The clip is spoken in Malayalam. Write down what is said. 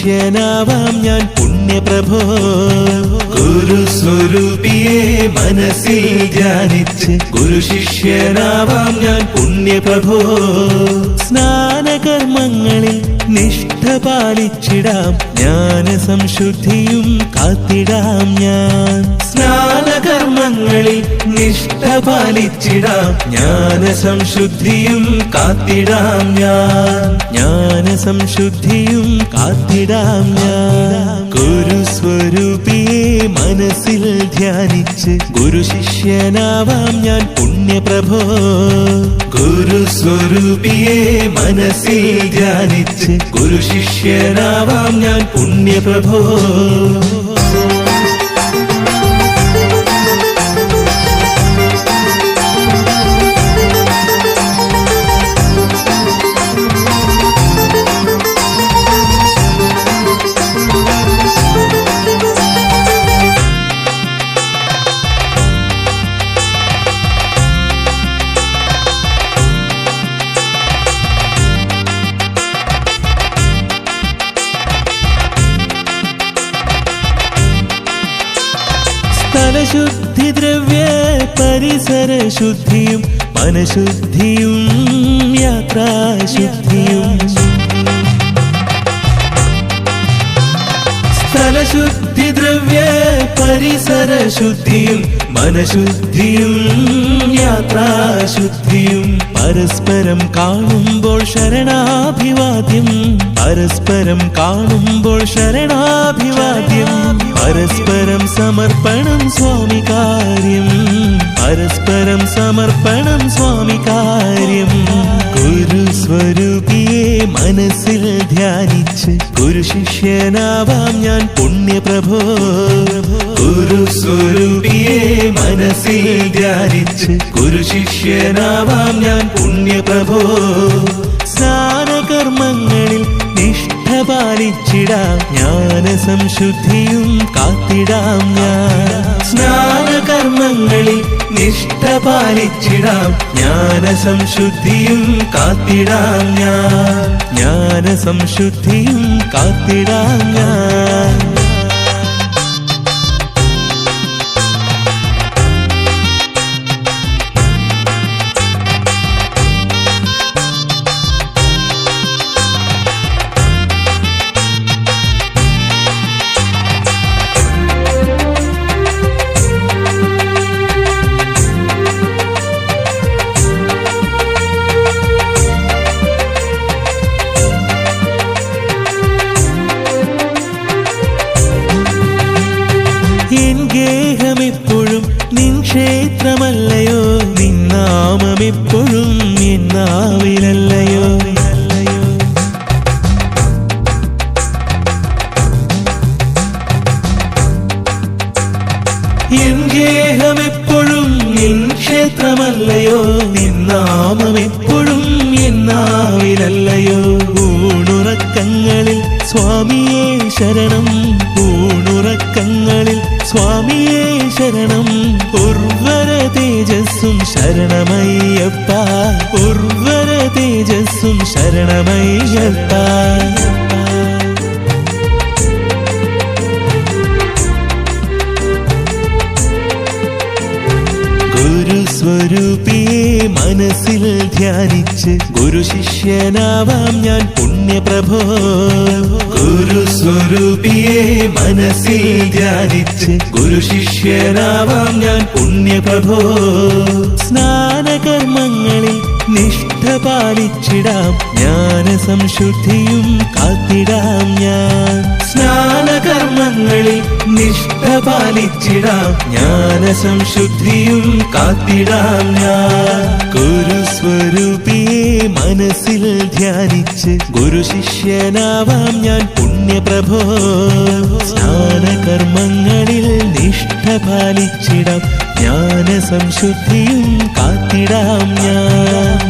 ശിഷ്യനാവാം ഞാൻ പുണ്യപ്രഭോ. ഗുരുസ്വരൂപിയെ മനസ്സിൽ ധ്യാനിച്ച് ഗുരു ശിഷ്യനാവാം ഞാൻ പുണ്യപ്രഭോ. സ്നാനകർമ്മങ്ങളിൽ നിഷ്ഠ പാലിച്ചിടാം ജ്ഞാന സംശുദ്ധിയും കാത്തിടാം ഞാൻ. സ്നാനകർമ്മങ്ങളിൽ നിഷ്ഠ പാലിച്ചിടാം ജ്ഞാന സംശുദ്ധിയും കാത്തിടാം ഞാൻ. ജ്ഞാന സംശുദ്ധിയും കാത്തിടാം ഞാൻ. ഗുരുസ്വരൂപിയെ മനസ്സിൽ ധ്യാനിച്ച് ഗുരു ശിഷ്യനാവാം ഞാൻ പുണ്യപ്രഭോ. ഗുരുസ്വരൂപിയെ മനസ്സിൽ ധ്യാനിച്ച് ഗുരു ശിഷ്യനാവാം ഞാൻ പുണ്യപ്രഭോ. സ്ഥലശുദ്ധി, ദ്രവ്യ പരിസരശുദ്ധിയും മനഃശുദ്ധിയും യാത്രാശുദ്ധിയും. സ്ഥലശുദ്ധി, ദ്രവ്യ പരിസരശുദ്ധിയും മനഃശുദ്ധിയും യാത്രാശുദ്ധിയും. പരസ്പരം കാണുമ്പോൾ ശരണാഭിവാദ്യം, പരസ്പരം കാണുമ്പോൾ ശരണാഭിവാദ്യം. പരസ്പരം സമർപ്പണം സ്വാമി കാര്യം, പരസ്പരം സമർപ്പണം സ്വാമി കാര്യം. ഗുരുസ്വരൂപിയെ മനസ്സിൽ ധ്യാനിച്ച് ഗുരു ശിഷ്യനാവാം ഞാൻ പുണ്യപ്രഭോ. ഗുരുസ്വരൂപിയെ മനസ്സിൽ ധ്യാനിച്ച് ഗുരു ശിഷ്യനാവാം ഞാൻ പുണ്യപ്രഭോ. സ്നാനകർമ്മങ്ങളിൽ നിഷ്ഠ പാലിച്ചിടാം ജ്ഞാന സംശുദ്ധിയും കാത്തിടാം ഞാൻ. സ്നാനകർമ്മങ്ങളിൽ നിഷ്ഠ പാലിച്ചിടാം ജ്ഞാന സംശുദ്ധിയും കാത്തിടാം ഞാൻ. ജ്ഞാന സംശുദ്ധിയും കാത്തിടാം ഞാൻ. ഗേഹമെപ്പോഴും നിൻ ക്ഷേത്രമല്ലയോ, നിന്നാമമെപ്പോഴും എന്നാവിലല്ലയോ. എൻ ഗേഹമെപ്പോഴും നിൻ ക്ഷേത്രമല്ലയോ, നിന്നാമമെപ്പോഴും എന്നാവിലല്ലയോ. ഊണുറക്കങ്ങളിൽ സ്വാമിയേ ശരണം, ഊണുറക്കങ്ങളിൽ സ്വാമിയേ ശരണം. ഉർവര തേജസ്സും ശരണമയ്യപ്പ, ഉർവര തേജസ്സും ശരണമയ്യപ്പ. ഗുരുസ്വരൂപിയെ മനസ്സിൽ ധ്യാനിച്ച് ഗുരു ശിഷ്യനാവാം ഞാൻ പുണ്യപ്രഭോ. ഗുരുസ്വരൂപിയെ മനസ്സിൽ ധ്യാനിച്ച് ഗുരു ശിഷ്യനാവാം ഞാൻ പുണ്യപ്രഭോ. സ്നാനകർമ്മങ്ങളിൽ നിഷ്ഠ പാലിച്ചിടാം ജ്ഞാന സംശുദ്ധിയും കാത്തിടാം ഞാൻ. സ്നാനകർമ്മങ്ങളിൽ നിഷ്ഠ പാലിച്ചിടാം ജ്ഞാന സംശുദ്ധിയും കാത്തിടാം ഞാൻ. ഗുരുസ്വരൂപിയെ മനസ്സിൽ ധ്യാനിച്ച് ഗുരു ശിഷ്യനാവാം ഞാൻ പുണ്യപ്രഭോ. സ്നാനകർമ്മങ്ങളിൽ നിഷ്ഠ പാലിച്ചിടാം ജ്ഞാന സംശുദ്ധിയും കാത്തിടാം ഞാൻ.